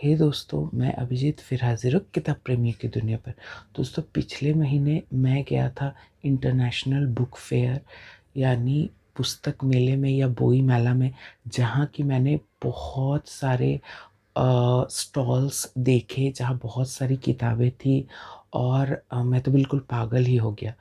हे दोस्तों, मैं अभिजीत फिर हाजिर हूँ किताब प्रेमियों की दुनिया पर। दोस्तों, पिछले महीने मैं गया था इंटरनेशनल बुक फेयर यानी पुस्तक मेले में या बोई मेला में, जहाँ की मैंने बहुत सारे स्टॉल्स देखे, जहाँ बहुत सारी किताबें थी और मैं तो बिल्कुल पागल ही हो गया।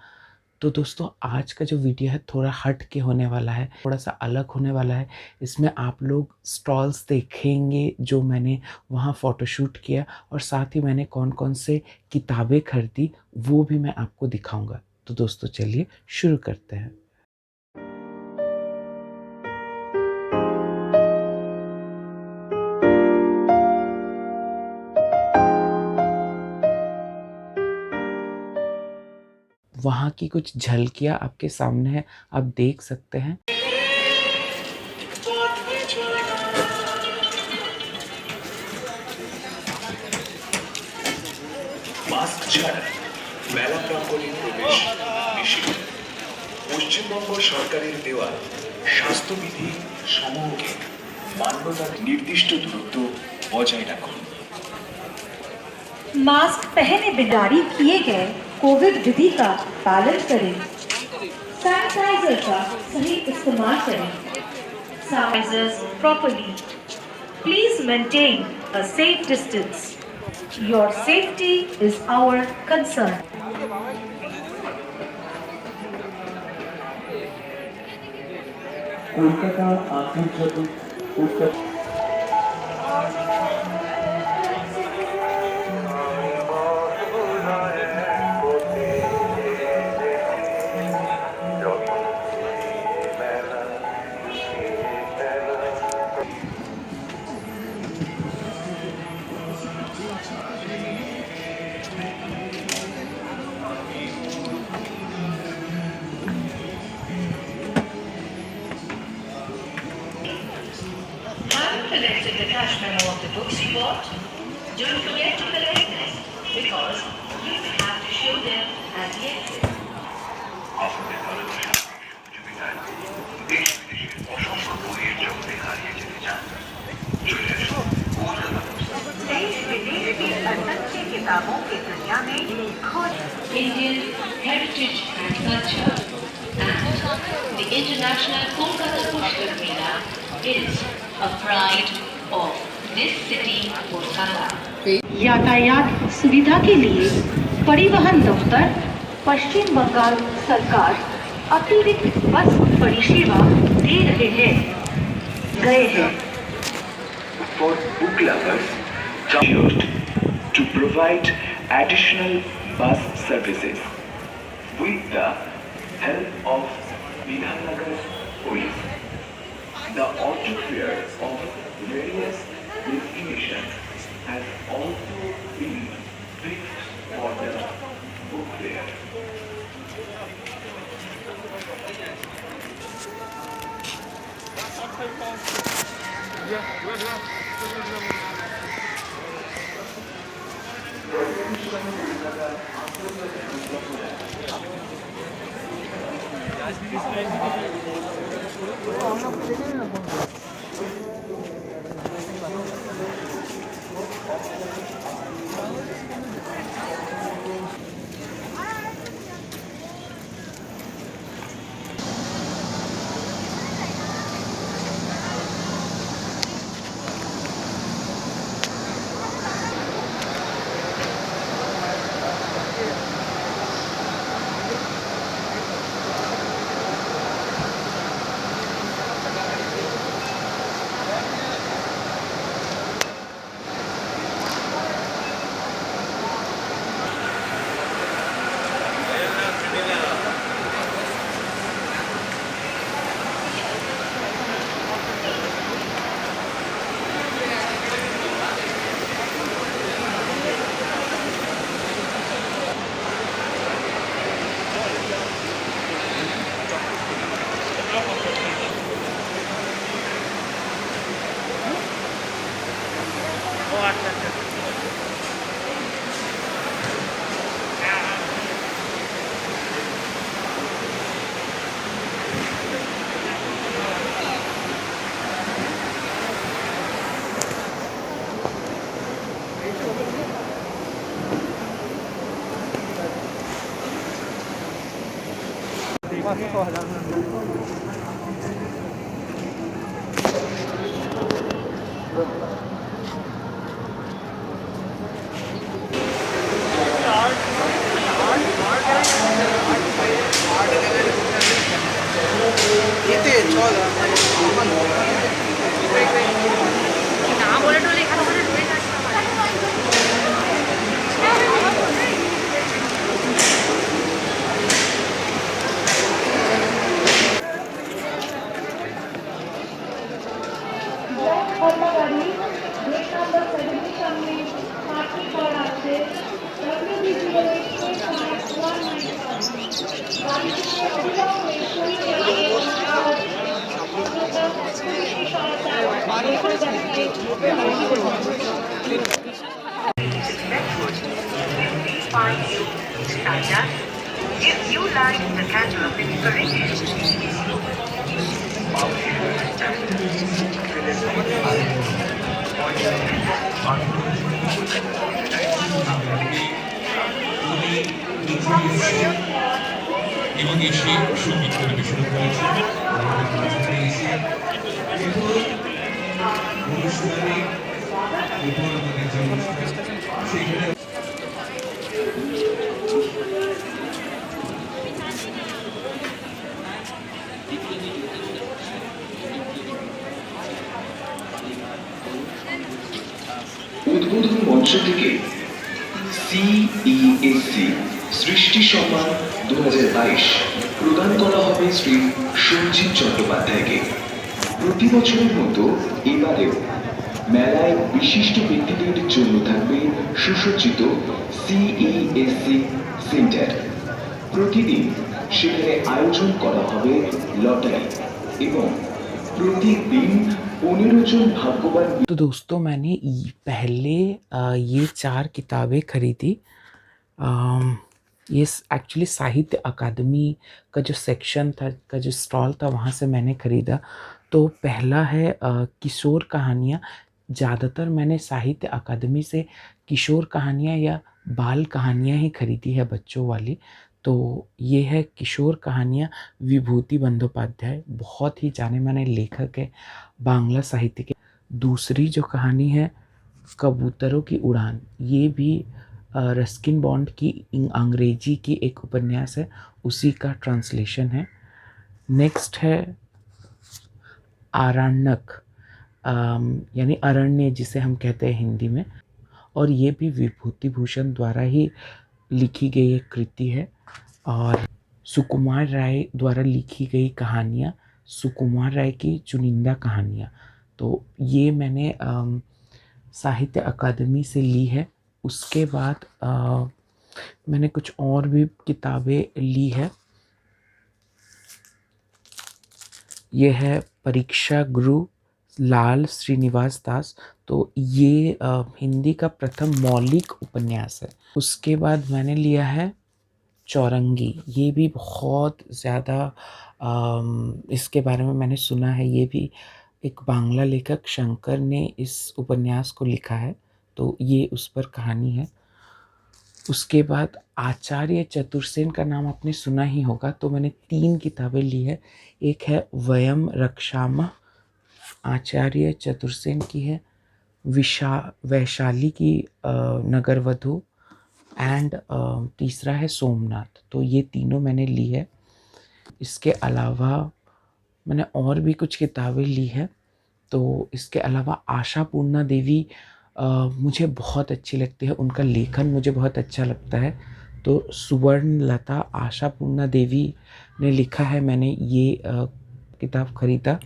तो दोस्तों, आज का जो वीडियो है थोड़ा हट के होने वाला है, थोड़ा-सा अलग होने वाला है। इसमें आप लोग स्टॉल्स देखेंगे जो मैंने वहाँ फ़ोटोशूट किया, और साथ ही मैंने कौन-कौन से किताबें खरीदी वो भी मैं आपको दिखाऊँगा। तो दोस्तों, चलिए शुरू करते हैं। वहाँ की कुछ झलकियाँ आपके सामने हैं, आप देख सकते हैं। মাস্ক ছাড়া মেলা প্রাঙ্গণে প্রবেশ নিষিদ্ধ। পশ্চিমবঙ্গ সরকারের দেওয়া স্বাস্থ্যবিধি সমূহকে মান্যতার নির্দিষ্ট দূরত্ব বজায় রাখুন। मास्क पहने बिना जारी किए गए कोविड विधि का पालन करें। सैनिटाइजर का सही इस्तेमाल करें। Sanitize properly. Please maintain a safe distance. Your safety is our concern. Kolkata আন্তর্জাতিক পুস্তক Have you collected the cash memo of the books you bought? Don't forget to collect them because you will have to show them at the exit. আপনাদের ভালোবাসা সহযোগিতায় দেশ বিদেশের অসংখ্য বইয়ের জগতে হারিয়ে যেতে চান। চলে আসুন কলকাতা देश विदेश की असंख्य किताबों की दुनिया में खोज Indian heritage and culture, and the International Kolkata Pushtak Mela is a pride of this city, Kolkata. यातायात सुविधा के लिए परिवहन दफ्तर पश्चिम बंगाल सरकार अतिरिक्त बस परिसेवा दे रहे हैं गए हैं। For book lovers, assured to provide additional bus services with the help of Bidhanagar Police. The auto fare of various destinations has also been fixed for the book fair. Hotmagari, gate number 70 सामने parking कर आपसे WD085195 गाड़ी के अभिनव में कोई नहीं और Find you, Stardust, if you like the catcher of inspiration. এবং এসে সঙ্গীত পরিবেশন করেছে আমাদের মাঝখানে এসে অনুষ্ঠানে উপর আমাদের যে অনুষ্ঠান সেখানে উদ্বোধন মঞ্চ থেকে সিইএসসি সৃষ্টি সম্মান 2022 প্রদান করা হবে শ্রী সঞ্জীব চট্টোপাধ্যায়কে। প্রতি বছরের মতো এবারেও মেলায় বিশিষ্ট ব্যক্তিদের জন্য থাকবে সুসজ্জিত সিইএসসি সেন্টার। প্রতিদিন সেখানে আয়োজন করা হবে লটারি এবং প্রতিদিন 15 জন भाग्यवान। तो दोस्तों मैंने पहले ये 4 किताबें खरीदी। ये एक्चुअली साहित्य अकादमी का जो सेक्शन था, का जो स्टॉल था, वहाँ से मैंने ख़रीदा। तो पहला है किशोर कहानियाँ। ज़्यादातर मैंने साहित्य अकादमी से किशोर कहानियाँ या बाल कहानियाँ ही खरीदी है, बच्चों वाली। तो ये है किशोर कहानियाँ, विभूति बंदोपाध्याय, बहुत ही जाने माने लेखक है बांग्ला साहित्य के। दूसरी जो कहानी है कबूतरों की उड़ान, ये भी रस्किन बॉन्ड की अंग्रेजी की एक उपन्यास है, उसी का ट्रांसलेशन है। नेक्स्ट है आरण्यक, यानी अरण्य जिसे हम कहते हैं हिंदी में, और ये भी विभूति भूषण द्वारा ही लिखी गई एक कृति है। और सुकुमार राय द्वारा लिखी गई कहानियाँ, सुकुमार राय की चुनिंदा कहानियाँ। तो ये मैंने साहित्य अकादमी से ली है। उसके बाद मैंने कुछ और भी किताबें ली है। ये है परीक्षा गुरु लाल श्रीनिवास दास। तो ये हिंदी का प्रथम मौलिक उपन्यास है। उसके बाद मैंने लिया है चौरंगी। ये भी बहुत ज़्यादा इसके बारे में मैंने सुना है। ये भी एक बांग्ला लेखक शंकर ने इस उपन्यास को लिखा है, तो ये उस पर कहानी है। उसके बाद आचार्य चतुर्सेन का नाम आपने सुना ही होगा, तो मैंने 3 किताबें ली है। एक है वयम रक्षामः, आचार्य चतुर्सेन की है। वैशाली की नगरवधु, एंड तीसरा है सोमनाथ। तो ये तीनों मैंने ली है। इसके अलावा मैंने और भी कुछ किताबें ली है। तो इसके अलावा आशा पूर्णा देवी मुझे बहुत अच्छी लगती है, उनका लेखन मुझे बहुत अच्छा लगता है। तो सुवर्णलता आशा पूर्णा देवी ने लिखा है, मैंने ये किताब खरीदा।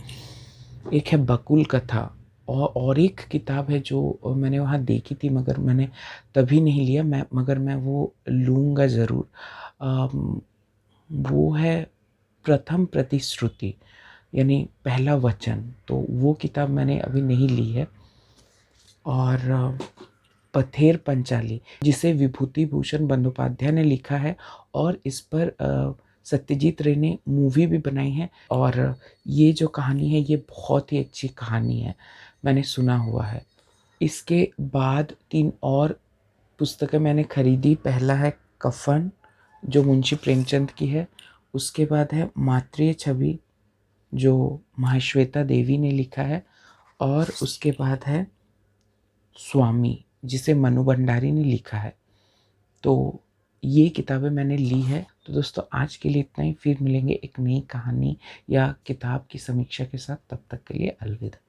एक है बकुल कथा, और एक किताब है जो मैंने वहाँ देखी थी मगर मैंने तभी नहीं लिया, मगर मैं वो लूँगा ज़रूर। वो है प्रथम प्रतिश्रुति, यानी पहला वचन। तो वो किताब मैंने अभी नहीं ली है। और पथेर पंचाली, जिसे विभूति भूषण बंदोपाध्याय ने लिखा है, और इस पर सत्यजीत रे ने मूवी भी बनाई है। और ये जो कहानी है ये बहुत ही अच्छी कहानी है, मैंने सुना हुआ है। इसके बाद 3 और पुस्तकें मैंने खरीदी। पहला है कफन, जो मुंशी प्रेमचंद की है। उसके बाद है मातृ छवि जो महाश्वेता देवी ने लिखा है, और उसके बाद है स्वामी जिसे मनु भंडारी ने लिखा है। तो ये किताबें मैंने ली है। तो दोस्तों आज के लिए इतना ही, फिर मिलेंगे एक नई कहानी या किताब की समीक्षा के साथ। तब तक के लिए अलविदा।